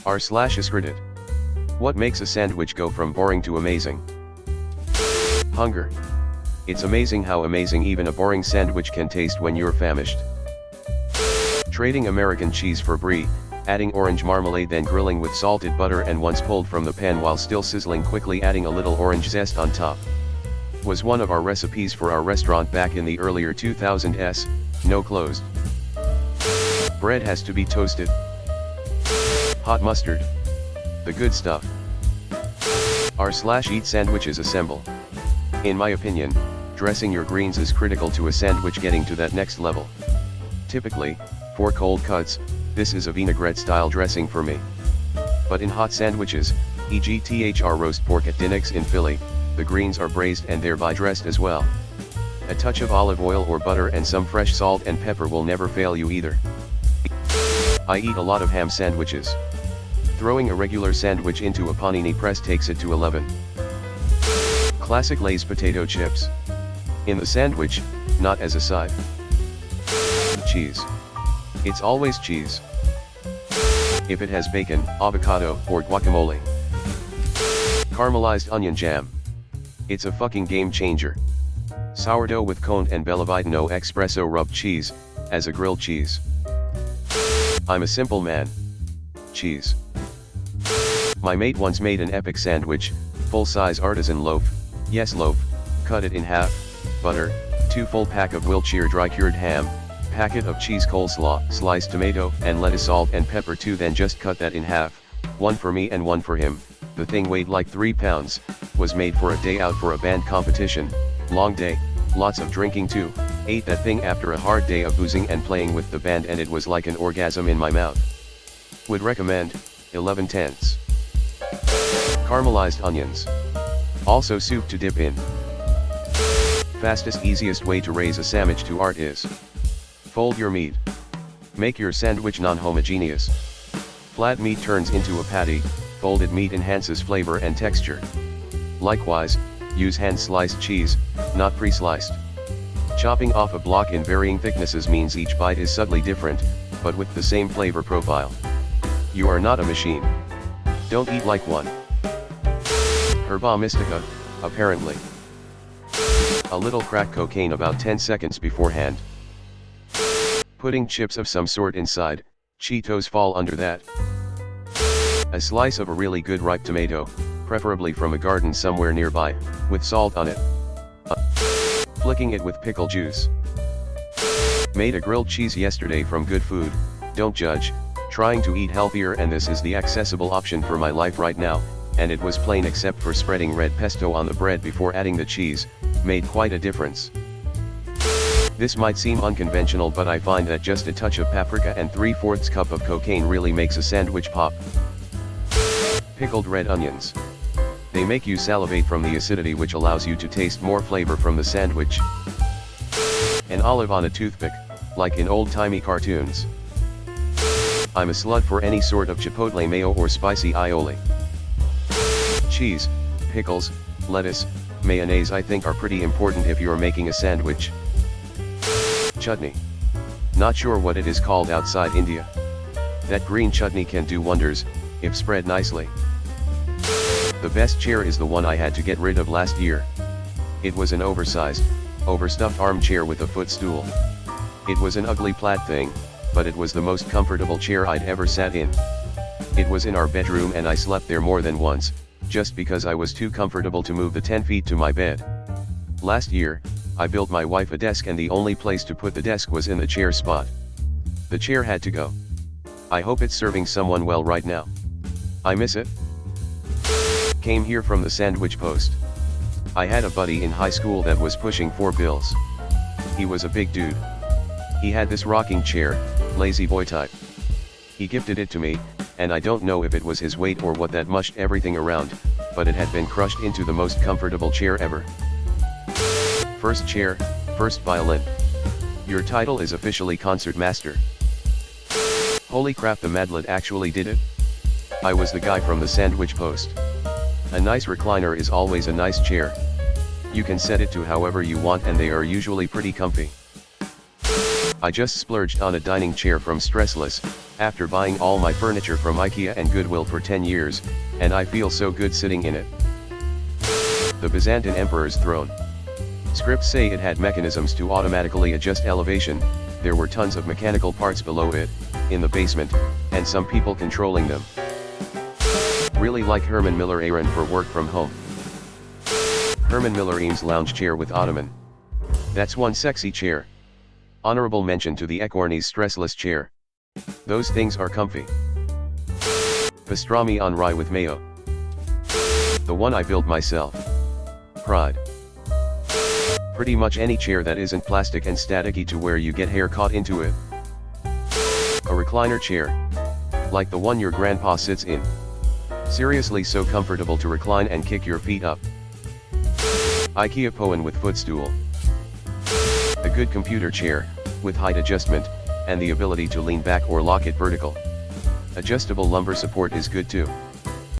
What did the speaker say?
r/askreddit. What makes a sandwich go from boring to amazing? Hunger. It's amazing how amazing even a boring sandwich can taste when you're famished. Trading American cheese for brie, adding orange marmalade then grilling with salted butter and once pulled from the pan while still sizzling quickly adding a little orange zest on top. Was one of our recipes for our restaurant back in the earlier 2000s, no closed. Bread has to be toasted. Hot mustard. The good stuff. r/eat sandwiches assemble. In my opinion, dressing your greens is critical to a sandwich getting to that next level. Typically, for cold cuts, this is a vinaigrette style dressing for me. But in hot sandwiches, e.g. roast pork at Dinnick's in Philly, the greens are braised and thereby dressed as well. A touch of olive oil or butter and some fresh salt and pepper will never fail you either. I eat a lot of ham sandwiches. Throwing a regular sandwich into a panini press takes it to 11. Classic Lay's potato chips. In the sandwich, not as a side. Cheese. It's always cheese. If it has bacon, avocado, or guacamole. Caramelized onion jam. It's a fucking game changer. Sourdough with coned and bellavitano espresso rubbed cheese, as a grilled cheese. I'm a simple man. Cheese. My mate once made an epic sandwich, full-size artisan loaf, yes loaf, cut it in half, butter, 2 full pack of Wiltshire dry-cured ham, packet of cheese coleslaw, sliced tomato and lettuce salt and pepper too then just cut that in half, one for me and one for him, the thing weighed like 3 pounds, was made for a day out for a band competition, long day, lots of drinking too, ate that thing after a hard day of boozing and playing with the band and it was like an orgasm in my mouth. Would recommend, 11/10. Caramelized onions. Also soup to dip in. Fastest easiest way to raise a sandwich to art is. Fold your meat. Make your sandwich non-homogeneous. Flat meat turns into a patty, folded meat enhances flavor and texture. Likewise, use hand-sliced cheese, not pre-sliced. Chopping off a block in varying thicknesses means each bite is subtly different, but with the same flavor profile. You are not a machine. Don't eat like one. Herba Mystica, apparently. A little crack cocaine about 10 seconds beforehand. Putting chips of some sort inside, Cheetos fall under that. A slice of a really good ripe tomato, preferably from a garden somewhere nearby, with salt on it. Flicking it with pickle juice. Made a grilled cheese yesterday from Good Food, don't judge, trying to eat healthier and this is the accessible option for my life right now, and it was plain except for spreading red pesto on the bread before adding the cheese, made quite a difference. This might seem unconventional but I find that just a touch of paprika and 3/4 cup of cocaine really makes a sandwich pop. Pickled red onions. They make you salivate from the acidity which allows you to taste more flavor from the sandwich. An olive on a toothpick, like in old-timey cartoons. I'm a slut for any sort of chipotle mayo or spicy aioli. Cheese, pickles, lettuce, mayonnaise I think are pretty important if you're making a sandwich. Chutney. Not sure what it is called outside India. That green chutney can do wonders, if spread nicely. The best chair is the one I had to get rid of last year. It was an oversized, overstuffed armchair with a footstool. It was an ugly plaid thing, but it was the most comfortable chair I'd ever sat in. It was in our bedroom and I slept there more than once, just because I was too comfortable to move the 10 feet to my bed. Last year, I built my wife a desk and the only place to put the desk was in the chair spot. The chair had to go. I hope it's serving someone well right now. I miss it. Came here from the Sandwich Post. I had a buddy in high school that was pushing 4 bills. He was a big dude. He had this rocking chair, lazy boy type. He gifted it to me, and I don't know if it was his weight or what that mushed everything around, but it had been crushed into the most comfortable chair ever. First chair, first violin. Your title is officially concert master. Holy crap, the Madlad actually did it? I was the guy from the Sandwich Post. A nice recliner is always a nice chair. You can set it to however you want and they are usually pretty comfy. I just splurged on a dining chair from Stressless, after buying all my furniture from IKEA and Goodwill for 10 years, and I feel so good sitting in it. The Byzantine Emperor's Throne. Scripts say it had mechanisms to automatically adjust elevation, there were tons of mechanical parts below it, in the basement, and some people controlling them. Really like Herman Miller Aaron for work from home. Herman Miller Eames lounge chair with ottoman. That's one sexy chair. Honorable mention to the Equarney's Stressless chair. Those things are comfy. Pastrami on rye with mayo. The one I built myself. Pride. Pretty much any chair that isn't plastic and staticky to where you get hair caught into it. A recliner chair. Like the one your grandpa sits in. Seriously so comfortable to recline and kick your feet up. IKEA Poen with footstool. A good computer chair, with height adjustment, and the ability to lean back or lock it vertical. Adjustable lumbar support is good too.